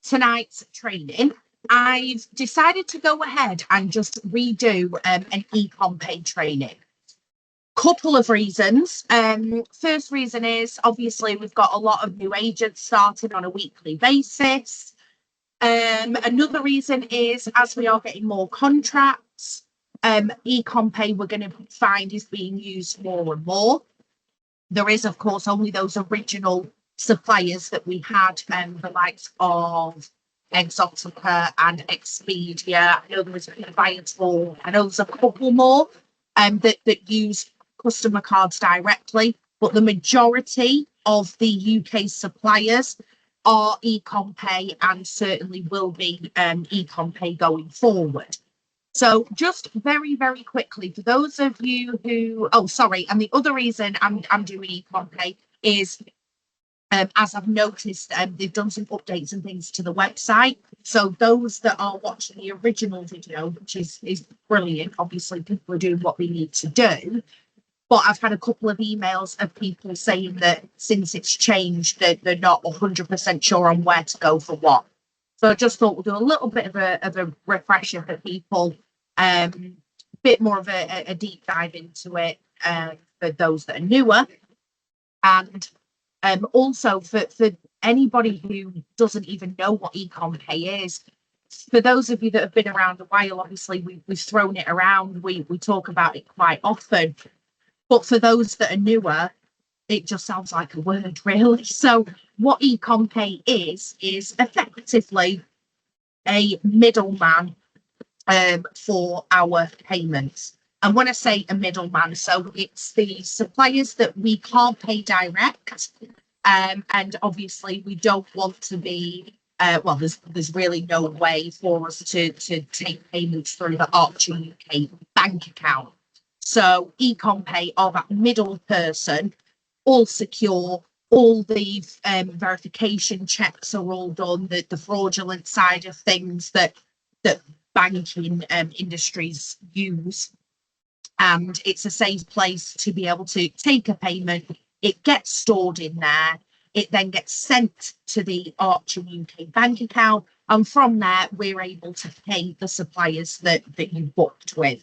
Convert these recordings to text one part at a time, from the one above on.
tonight's training, I've decided to go ahead and just redo an EComm Pay training. Couple of reasons. First reason is obviously we've got a lot of new agents starting on a weekly basis. Another reason is as we are getting more contracts, EComm Pay we're going to find is being used more and more. There is, of course, only those original suppliers that we had, the likes of Exotica and Expedia. I know there was Viator. I know there's a couple more that use customer cards directly, but the majority of the UK suppliers are EComm Pay and certainly will be EComm Pay going forward. So just very, very quickly, for those of you who, and the other reason I'm doing EComm Pay is, as I've noticed, they've done some updates and things to the website. So those that are watching the original video, which is brilliant, obviously people are doing what they need to do. But I've had a couple of emails of people saying that since it's changed, they're not 100% sure on where to go for what. So I just thought we'll do a little bit of a refresher for people, bit more of a deep dive into it for those that are newer. And also for anybody who doesn't even know what EComm Pay is, for those of you that have been around a while, obviously we've thrown it around, we talk about it quite often. But for those that are newer, it just sounds like a word, really. So what EComm Pay is effectively a middleman for our payments. And when I say a middleman, so it's the suppliers that we can't pay direct. And obviously we don't want to be, there's really no way for us to take payments through the Archer UK bank account. So EComm Pay are that middle person, all secure, all the verification checks are all done, the fraudulent side of things that banking industries use. And it's a safe place to be able to take a payment. It gets stored in there. It then gets sent to the Archer UK bank account. And from there, we're able to pay the suppliers that you booked with.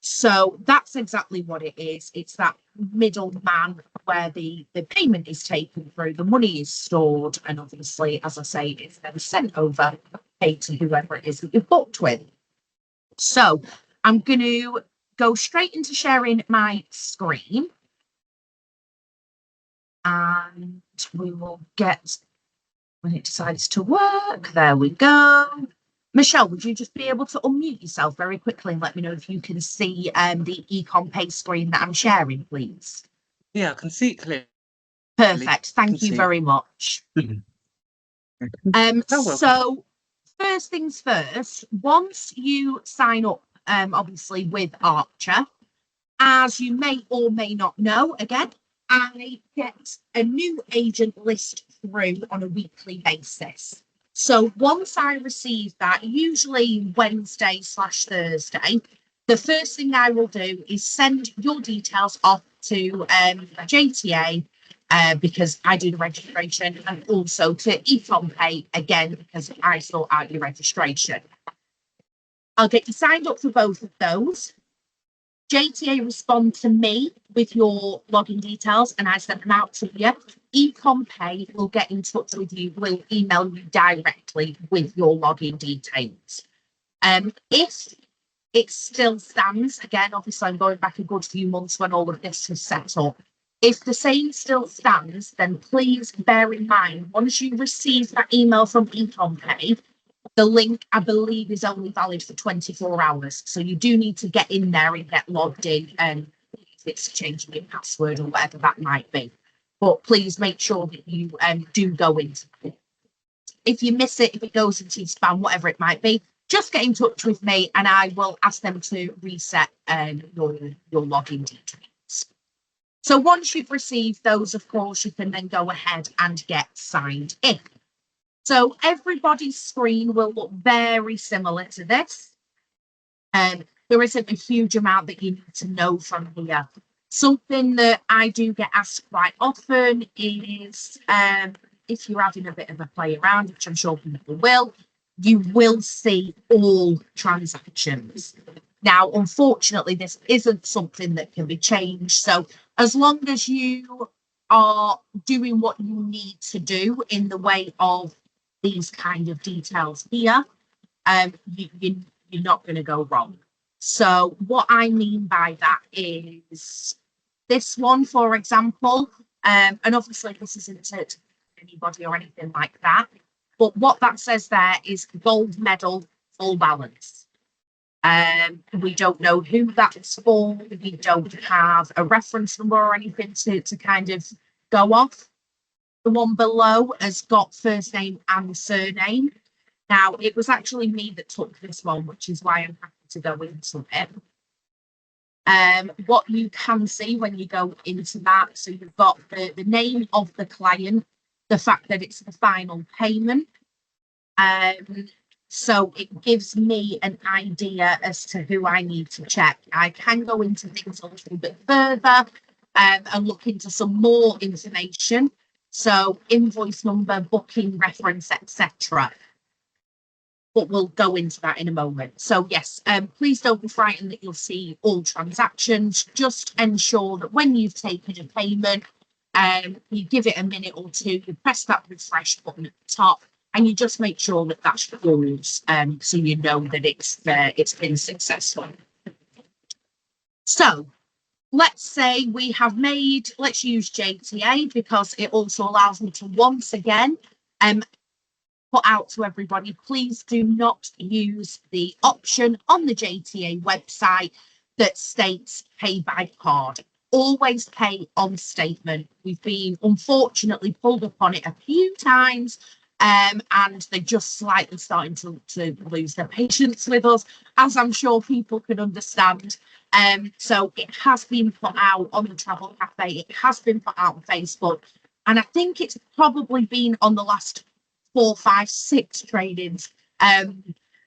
So that's exactly what it is. It's that middleman where the payment is taken through, the money is stored, and obviously, as I say, it's then sent over, paid to whoever it is that you've booked with. So I'm going to go straight into sharing my screen. And we will get, when it decides to work, there we go. Michelle, would you just be able to unmute yourself very quickly and let me know if you can see the EComm Pay screen that I'm sharing, please? Yeah, I can see it clearly. Perfect. Thank you very much. So first things first, once you sign up, obviously with Archer, as you may or may not know, again, I get a new agent list through on a weekly basis. So once I receive that, usually Wednesday/Thursday, the first thing I will do is send your details off to JTA because I do the registration, and also to EComm Pay again because I sort out your registration. I'll get you signed up for both of those. JTA respond to me with your login details and I send them out to you. EComm Pay will get in touch with you, will email you directly with your login details. If it still stands, again, obviously I'm going back a good few months when all of this was set up. If the same still stands, then please bear in mind, once you receive that email from EComm Pay, the link, I believe, is only valid for 24 hours. So you do need to get in there and get logged in, and if it's changing your password or whatever that might be. But please make sure that you do go into it. If you miss it, if it goes into your spam, whatever it might be, just get in touch with me and I will ask them to reset your login details. So once you've received those, of course, you can then go ahead and get signed in. So everybody's screen will look very similar to this. There isn't a huge amount that you need to know from here. Something that I do get asked quite often is if you're having a bit of a play around, which I'm sure people will, you will see all transactions. Now, unfortunately, this isn't something that can be changed. So as long as you are doing what you need to do in the way of these kind of details here, you're not going to go wrong. So what I mean by that is this one, for example, and obviously this isn't to anybody or anything like that, but what that says there is gold medal, full balance. We don't know who that's for. We don't have a reference number or anything to kind of go off. The one below has got first name and surname. Now, it was actually me that took this one, which is why I'm happy to go into it. What you can see when you go into that, so you've got the name of the client, the fact that it's the final payment. So it gives me an idea as to who I need to check. I can go into things a little bit further and look into some more information. So invoice number, booking reference, etc. But we'll go into that in a moment. So yes, please don't be frightened that you'll see all transactions. Just ensure that when you've taken a payment, you give it a minute or two, you press that refresh button at the top, and you just make sure that that's yours, so you know that it's been successful. So let's say we have made, let's use JTA because it also allows me to once again put out to everybody, please do not use the option on the JTA website that states pay by card. Always pay on statement. We've been unfortunately pulled up on it a few times, and they're just slightly starting to lose their patience with us, as I'm sure people can understand. So it has been put out on the Travel Cafe, it has been put out on Facebook, and I think it's probably been on the last 4, 5, 6 trainings.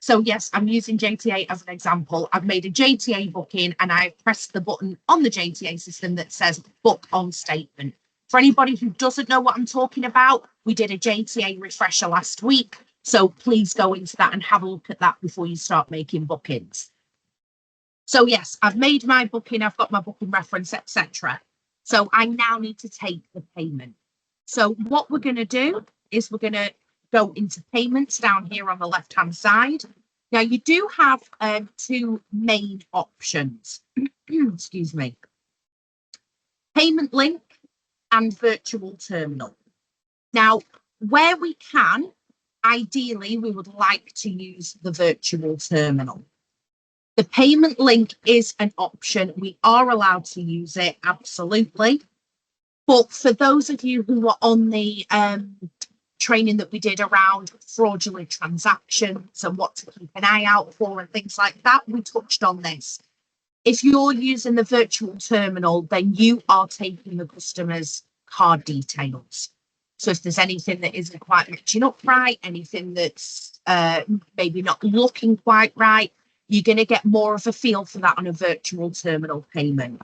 So yes, I'm using JTA as an example. I've made a JTA booking and I've pressed the button on the JTA system that says book on statement. For anybody who doesn't know what I'm talking about, we did a JTA refresher last week. So please go into that and have a look at that before you start making bookings. So yes, I've made my booking, I've got my booking reference, etc. So I now need to take the payment. So what we're going to do is we're going to go into payments down here on the left hand side. Now you do have 2 main options. Excuse me. Payment link and virtual terminal. Now, where we can, ideally, we would like to use the virtual terminal. The payment link is an option. We are allowed to use it, absolutely. But for those of you who are on the training that we did around fraudulent transactions and what to keep an eye out for and things like that, we touched on this. If you're using the virtual terminal, then you are taking the customer's card details. So if there's anything that isn't quite matching up right, anything that's maybe not looking quite right, you're going to get more of a feel for that on a virtual terminal payment.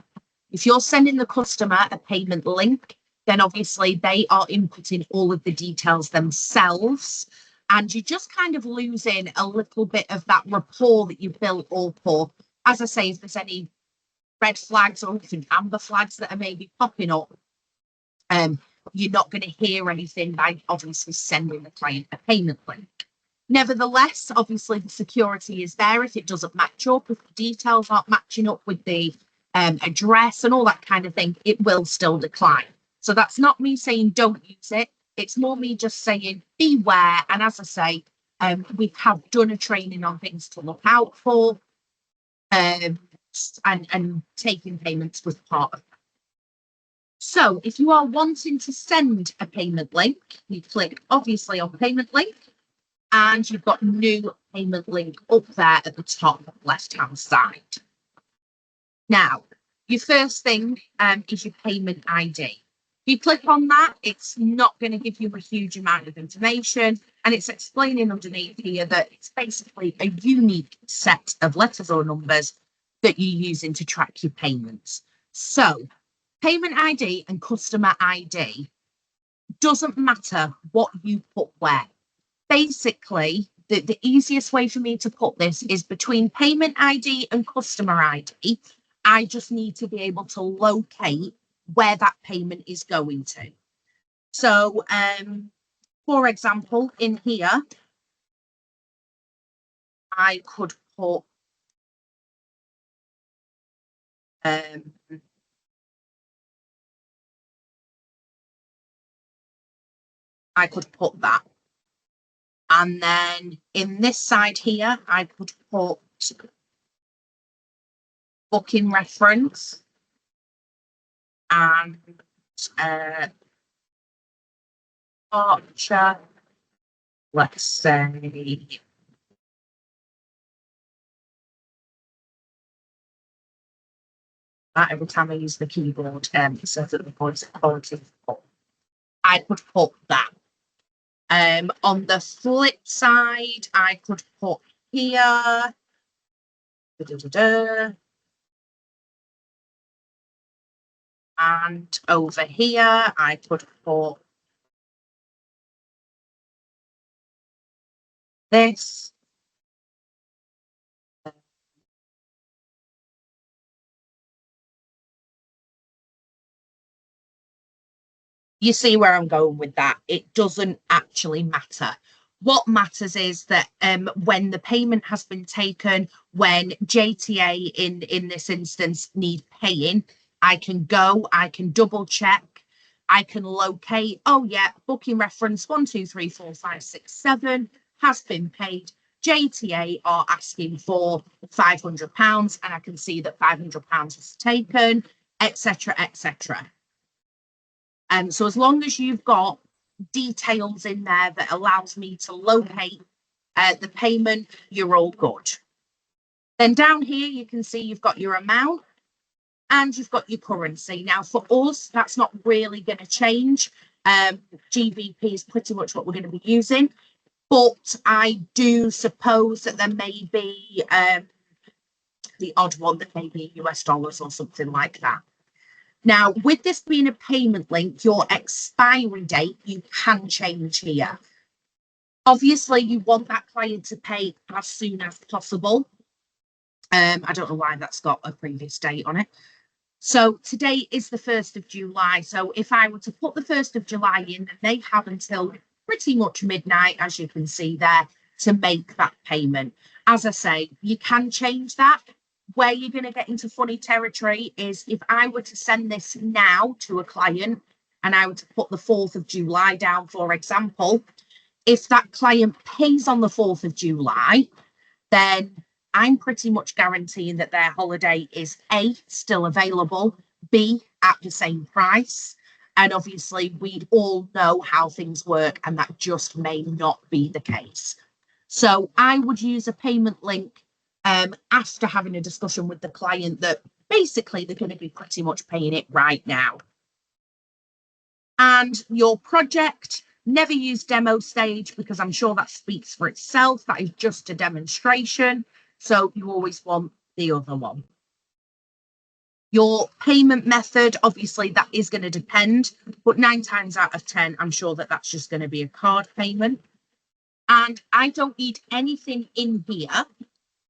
If you're sending the customer a payment link, then obviously they are inputting all of the details themselves, and you're just kind of losing a little bit of that rapport that you built up. Or, as I say, if there's any red flags or even amber flags that are maybe popping up, you're not going to hear anything by obviously sending the client a payment link. Nevertheless, obviously the security is there. If it doesn't match up, if the details aren't matching up with the address and all that kind of thing, it will still decline. So that's not me saying don't use it. It's more me just saying beware. And as I say, we have done a training on things to look out for, and taking payments was part of that. So if you are wanting to send a payment link, you click obviously on payment link, and you've got new payment link up there at the top left-hand side. Now, your first thing is your payment ID. If you click on that, it's not going to give you a huge amount of information, and it's explaining underneath here that it's basically a unique set of letters or numbers that you're using to track your payments. So, payment ID and customer ID, doesn't matter what you put where. Basically, the easiest way for me to put this is between payment ID and customer ID. I just need to be able to locate where that payment is going to. So, for example, in here, I could put that. And then in this side here, I could put booking reference and departure, let's say that every time I use the keyboard, it says that the voice quality is up. I could put that. On the flip side, I could put here. And over here, I could put this. You see where I'm going with that. It doesn't actually matter. What matters is that when the payment has been taken, when JTA in this instance need paying, I can double check, I can locate, oh yeah, booking reference 1234567 has been paid. JTA are asking for £500 and I can see that £500 was taken, etc., etc. So as long as you've got details in there that allows me to locate the payment, you're all good. Then down here, you can see you've got your amount and you've got your currency. Now for us, that's not really going to change. GBP is pretty much what we're going to be using, but I do suppose that there may be the odd one that may be US dollars or something like that. Now, with this being a payment link, your expiry date, you can change here. Obviously, you want that client to pay as soon as possible. I don't know why that's got a previous date on it. So today is the 1st of July. So if I were to put the 1st of July in, then they have until pretty much midnight, as you can see there, to make that payment. As I say, you can change that. Where you're going to get into funny territory is if I were to send this now to a client and I were to put the 4th of July down, for example, if that client pays on the 4th of July, then I'm pretty much guaranteeing that their holiday is A, still available, B, at the same price. And obviously, we all know how things work, and that just may not be the case. So I would use a payment link after having a discussion with the client that basically they're going to be pretty much paying it right now. And your project, never use demo stage because I'm sure that speaks for itself. That is just a demonstration. So you always want the other one. Your payment method, obviously that is going to depend, but 9 times out of 10, I'm sure that that's just going to be a card payment. And I don't need anything in here.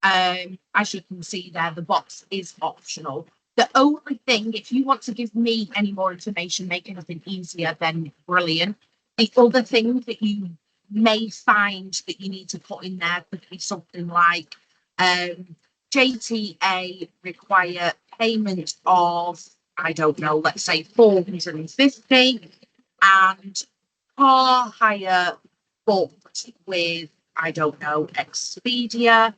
As you can see there, the box is optional. The only thing, if you want to give me any more information, make anything easier, then brilliant. The other thing that you may find that you need to put in there could be something like JTA require payment of, I don't know, let's say 450 and car hire booked with, I don't know, Expedia,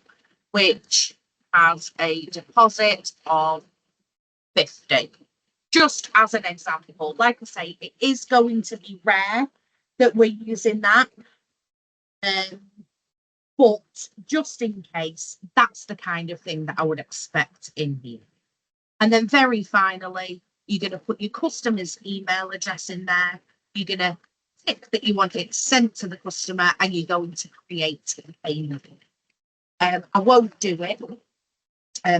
which has a deposit of 50. Just as an example, like I say, it is going to be rare that we're using that. But just in case, that's the kind of thing that I would expect in here. And then very finally, you're going to put your customer's email address in there. You're going to tick that you want it sent to the customer and you're going to create the payment. I won't do it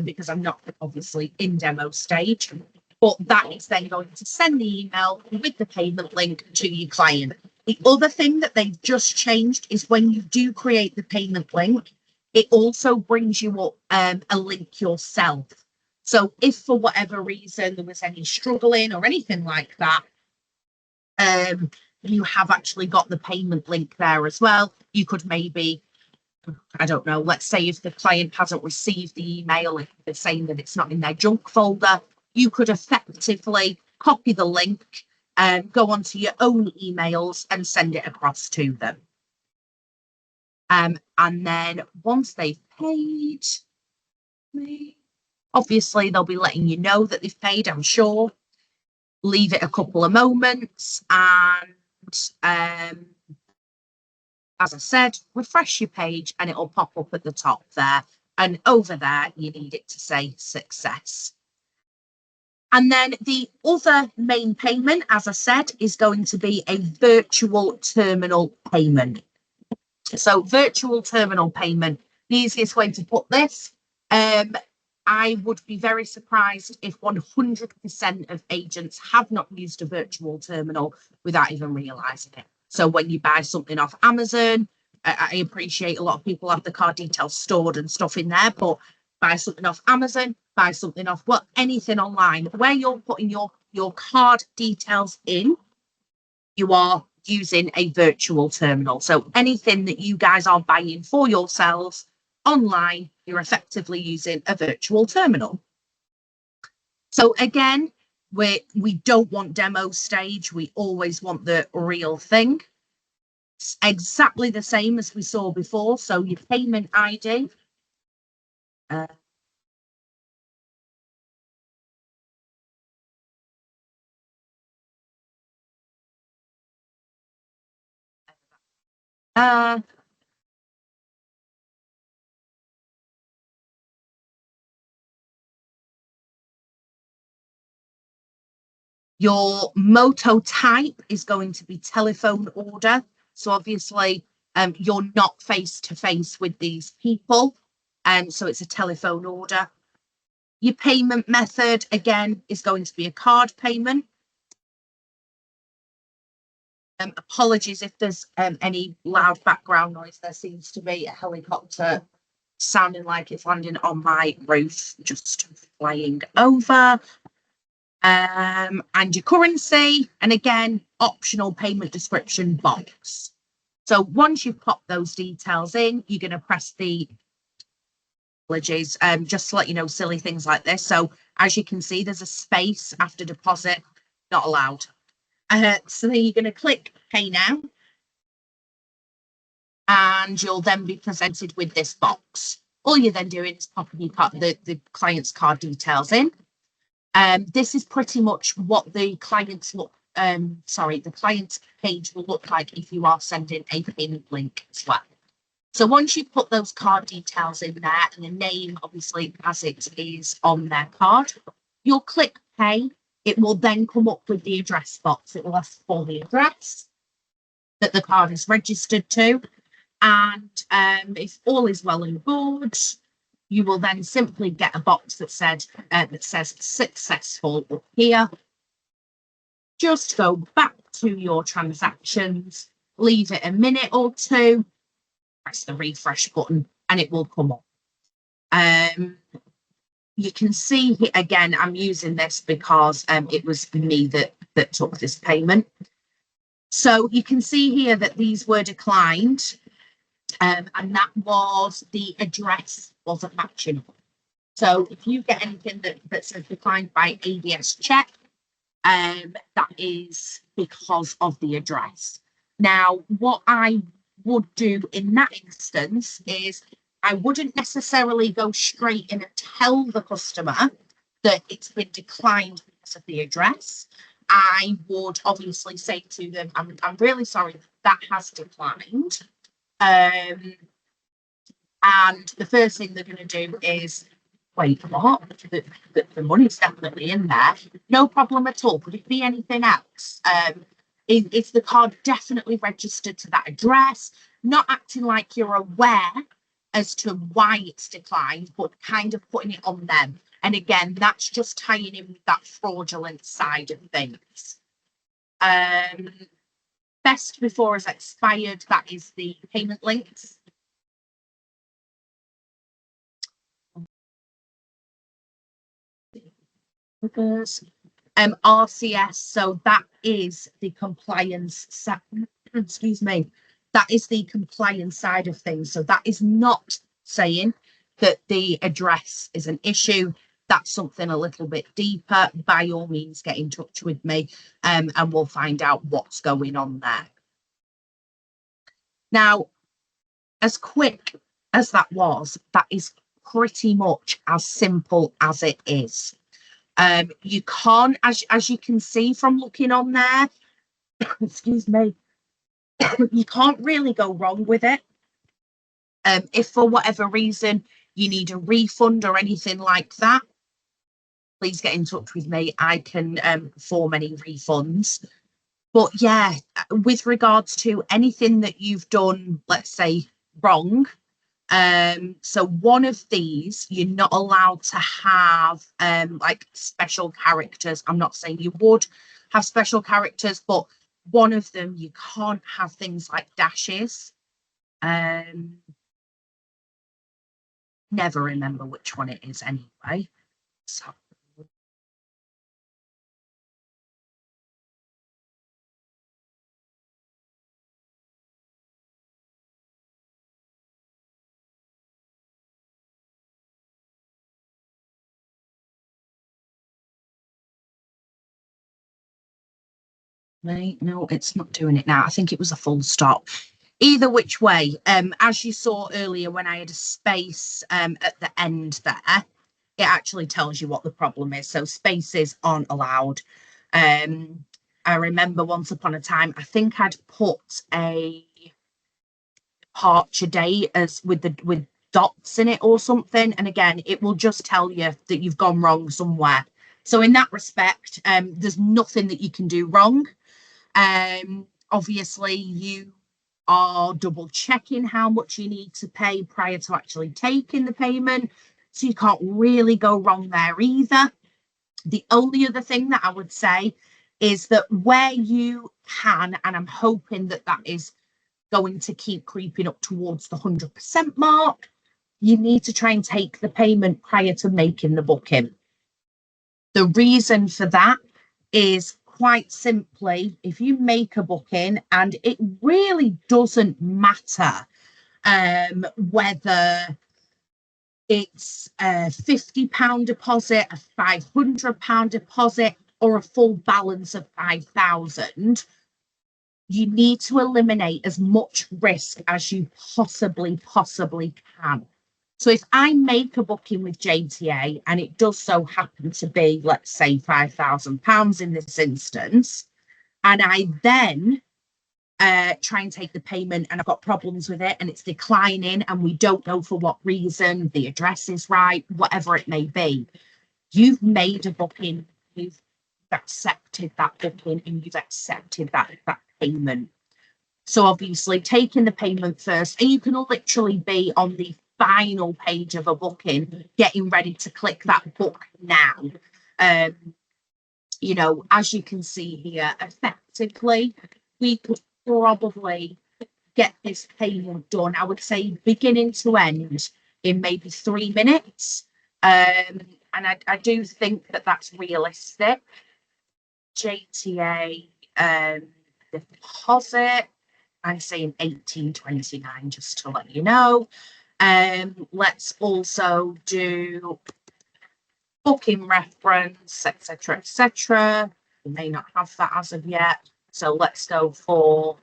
because I'm not obviously in demo stage. but that is then going to send the email with the payment link to your client. The other thing that they've just changed is when you do create the payment link, it also brings you up a link yourself. So if for whatever reason there was any struggling or anything like that, you have actually got the payment link there as well. You could maybe, I don't know, let's say if the client hasn't received the email, if they're saying that it's not in their junk folder, you could effectively copy the link and go onto your own emails and send it across to them. And then once they've paid, obviously they'll be letting you know that they've paid, I'm sure. Leave it a couple of moments and as I said, refresh your page and it'll pop up at the top there. And over there, you need it to say success. And then the other main payment, as I said, is going to be a virtual terminal payment. So virtual terminal payment, the easiest way to put this, I would be very surprised if 100% of agents have not used a virtual terminal without even realizing it. So when you buy something off Amazon, I appreciate a lot of people have the card details stored and stuff in there, but buy something off Amazon, buy something off anything online where you're putting your card details in, you are using a virtual terminal. So anything that you guys are buying for yourselves online, you're effectively using a virtual terminal. So again, we don't want demo stage. We always want the real thing. It's exactly the same as we saw before. So your payment ID. Your Moto type is going to be telephone order. So obviously, you're not face to face with these people. And so it's a telephone order. Your payment method, again, is going to be a card payment. Apologies if there's any loud background noise. There seems to be a helicopter sounding like it's landing on my roof, just flying over. And your currency, and again, optional payment description box. So once you've popped those details in, you're going to press the apologies, just to let you know, silly things like this. So as you can see, there's a space after deposit, not allowed. So then you're going to click pay now. And you'll then be presented with this box. All you're then doing is popping the client's card details in. This is pretty much what the client's the client's page will look like if you are sending a payment link as well. So once you put those card details in there and the name, obviously, as it is on their card, you'll click pay. It will then come up with the address box. It will ask for the address that the card is registered to. And if all is well and good, you will then simply get a box that says successful up here. Just go back to your transactions, leave it a minute or two, press the refresh button, and it will come up. You can see here, again, I'm using this because it was me that took this payment. So you can see here that these were declined. And that was the address wasn't matching up. So if you get anything that says declined by ABS check, that is because of the address. Now, what I would do in that instance is I wouldn't necessarily go straight in and tell the customer that it's been declined because of the address. I would obviously say to them, I'm really sorry that has declined. And the first thing they're going to do is, wait, what? The money's definitely in there. No problem at all. Could it be anything else? Is the card definitely registered to that address? Not acting like you're aware as to why it's declined, but kind of putting it on them. And again, that's just tying in with that fraudulent side of things. Best before has expired. That is the payment links. RCS, so that is the compliance excuse me, that is the compliance side of things. So that is not saying that the address is an issue. That's something a little bit deeper. By all means, get in touch with me, and we'll find out what's going on there. Now, as quick as that was, that is pretty much as simple as it is. You can't, as you can see from looking on there, excuse me, you can't really go wrong with it. If for whatever reason you need a refund or anything like that, please get in touch with me. I can form any refunds. But yeah, with regards to anything that you've done, let's say wrong, so one of these, you're not allowed to have like special characters. I'm not saying you would have special characters, but one of them, you can't have things like dashes. Never remember which one it is anyway. So no, it's not doing it now. I think it was a full stop. Either which way, as you saw earlier when I had a space at the end there, it actually tells you what the problem is. So spaces aren't allowed. I remember once upon a time, I think I'd put a departure date as with dots in it or something. And again, it will just tell you that you've gone wrong somewhere. So in that respect, there's nothing that you can do wrong. Obviously, you are double checking how much you need to pay prior to actually taking the payment. So you can't really go wrong there either. The only other thing that I would say is that where you can, and I'm hoping that that is going to keep creeping up towards the 100% mark, you need to try and take the payment prior to making the booking. The reason for that is quite simply, if you make a booking, and it really doesn't matter whether it's a £50 deposit, a £500 deposit, or a full balance of 5,000, you need to eliminate as much risk as you possibly can. So if I make a booking with JTA and it does so happen to be, let's say, £5,000 in this instance, and I then try and take the payment and I've got problems with it and it's declining and we don't know for what reason, the address is right, whatever it may be, you've made a booking, you've accepted that booking and you've accepted that payment. So obviously taking the payment first, and you can literally be on the final page of a booking, getting ready to click that book now. You know, as you can see here, effectively, we could probably get this payment done, I would say beginning to end, in maybe 3 minutes. And I do think that that's realistic. JTA deposit, I'm saying 1829 just to let you know. Let's also do booking reference, etc., etc. We may not have that as of yet, so let's go for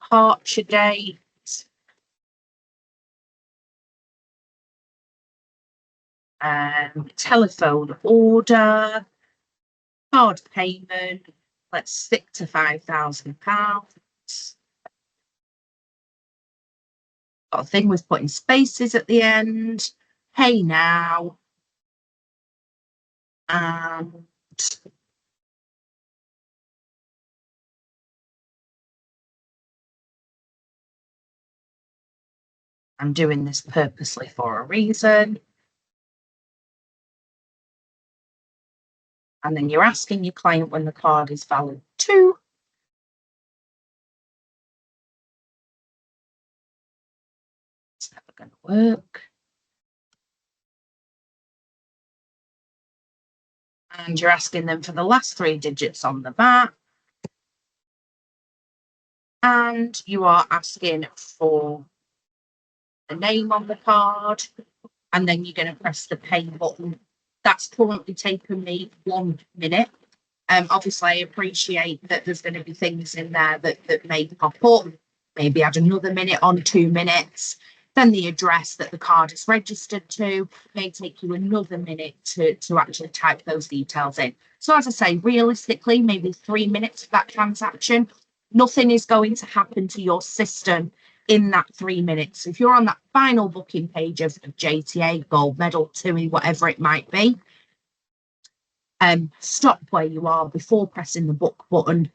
departure date. Telephone order, card payment. Let's stick to £5,000. Got a thing with putting spaces at the end. Pay now. And I'm doing this purposely for a reason. And then you're asking your client when the card is valid too. It's never going to work. And you're asking them for the last 3 digits on the back. And you are asking for the name on the card. And then you're going to press the pay button. That's currently taken me 1 minute. Obviously, I appreciate that there's going to be things in there that may pop up. Maybe add another minute on, 2 minutes. Then the address that the card is registered to may take you another minute to actually type those details in. So as I say, realistically, maybe 3 minutes for that transaction. Nothing is going to happen to your system in that 3 minutes. If you're on that final booking page of JTA, gold medal, TUI, whatever it might be, stop where you are before pressing the book button,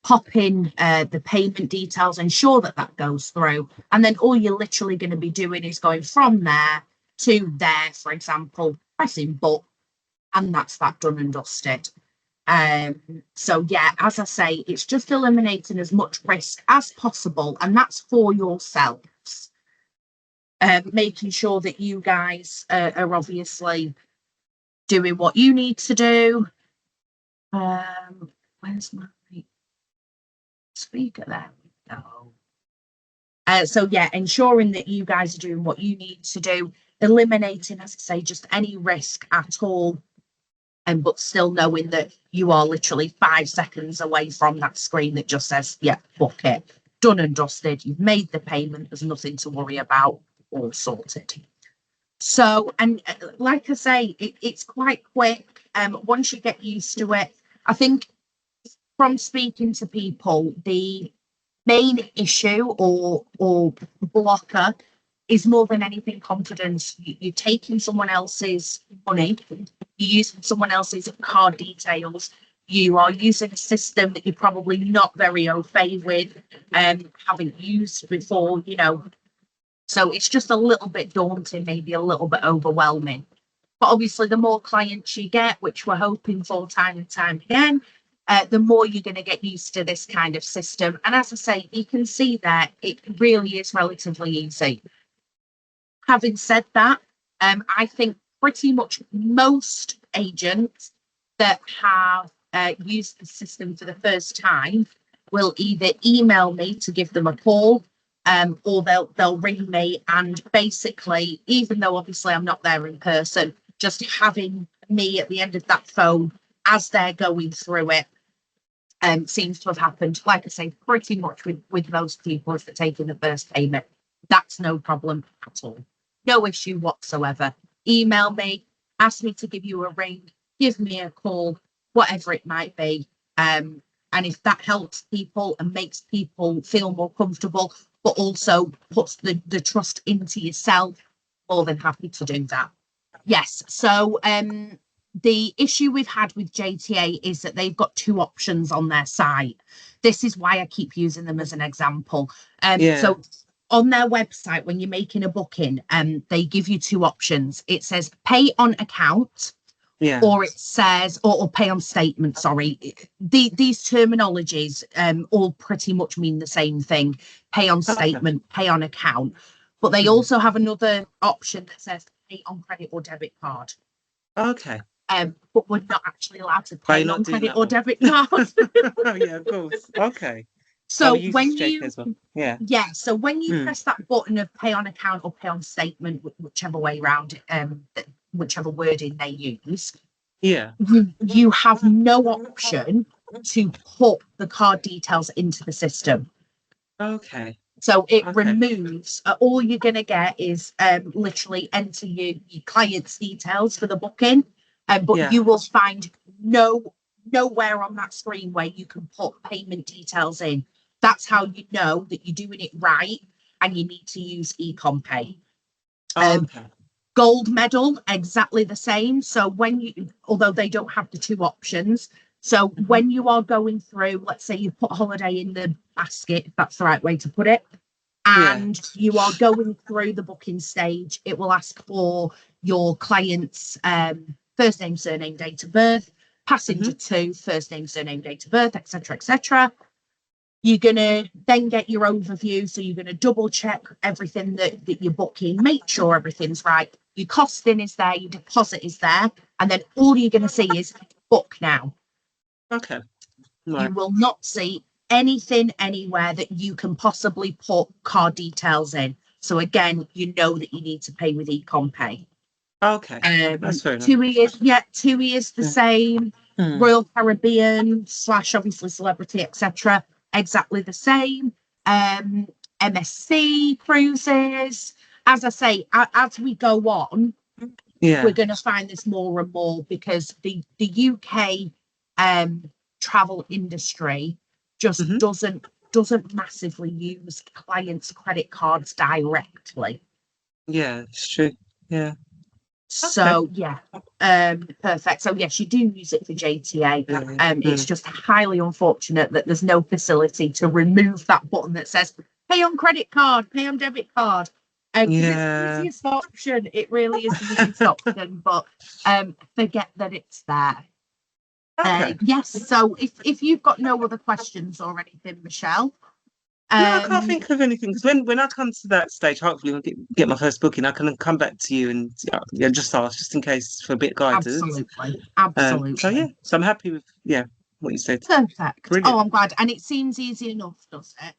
pop in the payment details, ensure that that goes through, and then all you're literally going to be doing is going from there to there, for example, pressing book, and that's that done and dusted. So yeah, as I say, it's just eliminating as much risk as possible, and that's for yourselves. Making sure that you guys are obviously doing what you need to do. Where's my speaker? There we go. So yeah, ensuring that you guys are doing what you need to do, eliminating, as I say, just any risk at all, but still knowing that you are literally 5 seconds away from that screen that just says, yeah, book it, done and dusted, you've made the payment, there's nothing to worry about, all sorted. So, and like I say, it's quite quick. Once you get used to it, I think from speaking to people, the main issue or blocker is more than anything confidence. You're taking someone else's money, you're using someone else's card details, you are using a system that you're probably not very au fait with, haven't used before, you know. So it's just a little bit daunting, maybe a little bit overwhelming. But obviously, the more clients you get, which we're hoping for time and time again, the more you're going to get used to this kind of system. And as I say, you can see that it really is relatively easy. Having said that, I think pretty much most agents that have used the system for the first time will either email me to give them a call, or they'll ring me, and basically, even though obviously I'm not there in person, just having me at the end of that phone as they're going through it seems to have happened, like I say, pretty much with most people if they're taking the first payment. That's no problem at all. No issue whatsoever. Email me, ask me to give you a ring, give me a call, whatever it might be. And if that helps people and makes people feel more comfortable, but also puts the trust into yourself, more than happy to do that. Yes. So the issue we've had with JTA is that they've got 2 options on their site. This is why I keep using them as an example. So on their website, when you're making a booking, they give you 2 options. It says pay on account, or it says, or pay on statement, sorry. These terminologies all pretty much mean the same thing. Pay on statement, pay on account. But they also have another option that says pay on credit or debit card. Okay. But we're not actually allowed to pay on credit or debit card. Yeah, of course. Okay. So when you, so when you press that button of pay on account or pay on statement, whichever way around, whichever wording they use, you have no option to put the card details into the system. Okay. So it removes, all you're going to get is literally enter your client's details for the booking, but you will find nowhere on that screen where you can put payment details in. That's how you know that you're doing it right, and you need to use EComm Pay. Gold medal, exactly the same. So when you, although they don't have the 2 options, so when you are going through, let's say you put holiday in the basket, if that's the right way to put it, and you are going through the booking stage, it will ask for your client's first name, surname, date of birth, passenger 2, first name, surname, date of birth, etc., etc. You're going to then get your overview. So you're going to double check everything that you're booking, make sure everything's right. Your costing is there, your deposit is there. And then all you're going to see is book now. Okay. Right. You will not see anything anywhere that you can possibly put card details in. So again, you know that you need to pay with EComm Pay. Okay. That's fair enough. TUI is the same. Royal Caribbean / obviously Celebrity, etc. Exactly the same. MSC cruises. As I say, as we go on, we're going to find this more and more because the UK travel industry just doesn't massively use clients' credit cards directly. Yeah, it's true. Yeah. So perfect. So yes, you do use it for JTA. It's just highly unfortunate that there's no facility to remove that button that says pay on credit card, pay on debit card. It's the easiest option. It really is the easiest option, but forget that it's there. Okay. Yes. So if you've got no other questions or anything, Michelle. No, I can't think of anything because when I come to that stage, hopefully when I get my first booking, I can come back to you and just ask, just in case for a bit of guidance. Absolutely. So I'm happy with what you said. Perfect. Brilliant. Oh, I'm glad, and it seems easy enough, does it?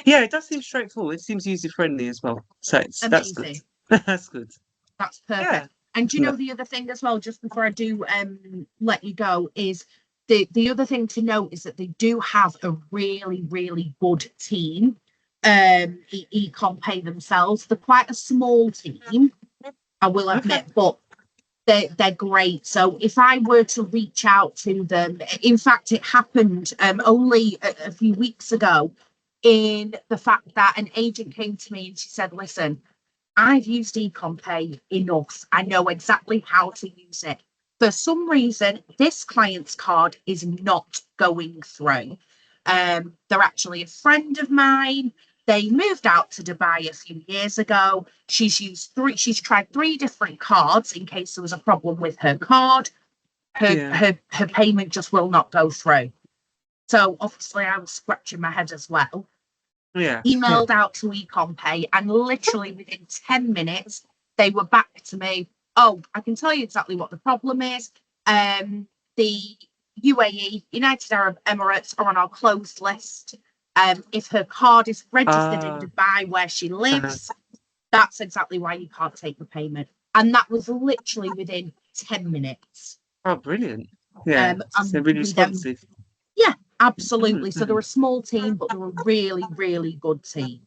Yeah, it does seem straightforward. It seems user friendly as well. So that's good. That's good. That's perfect. Yeah. And do you know the other thing as well, just before I do let you go, is the other thing to note is that they do have a really, really good team, EComm Pay themselves. They're quite a small team, I will admit, but they're great. So if I were to reach out to them, in fact, it happened only a few weeks ago, in the fact that an agent came to me and she said, listen, I've used EComm Pay enough. I know exactly how to use it. For some reason, this client's card is not going through. They're actually a friend of mine. They moved out to Dubai a few years ago. She's tried 3 different cards in case there was a problem with her card. Her payment just will not go through. So obviously I was scratching my head as well. Emailed out to EComm Pay, and literally within 10 minutes, they were back to me. Oh, I can tell you exactly what the problem is. The UAE, United Arab Emirates, are on our closed list. If her card is registered in Dubai where she lives, that's exactly why you can't take the payment. And that was literally within 10 minutes. Oh, brilliant. Yeah, they're really responsive. Yeah, absolutely. So they're a small team, but they're a really, really good team.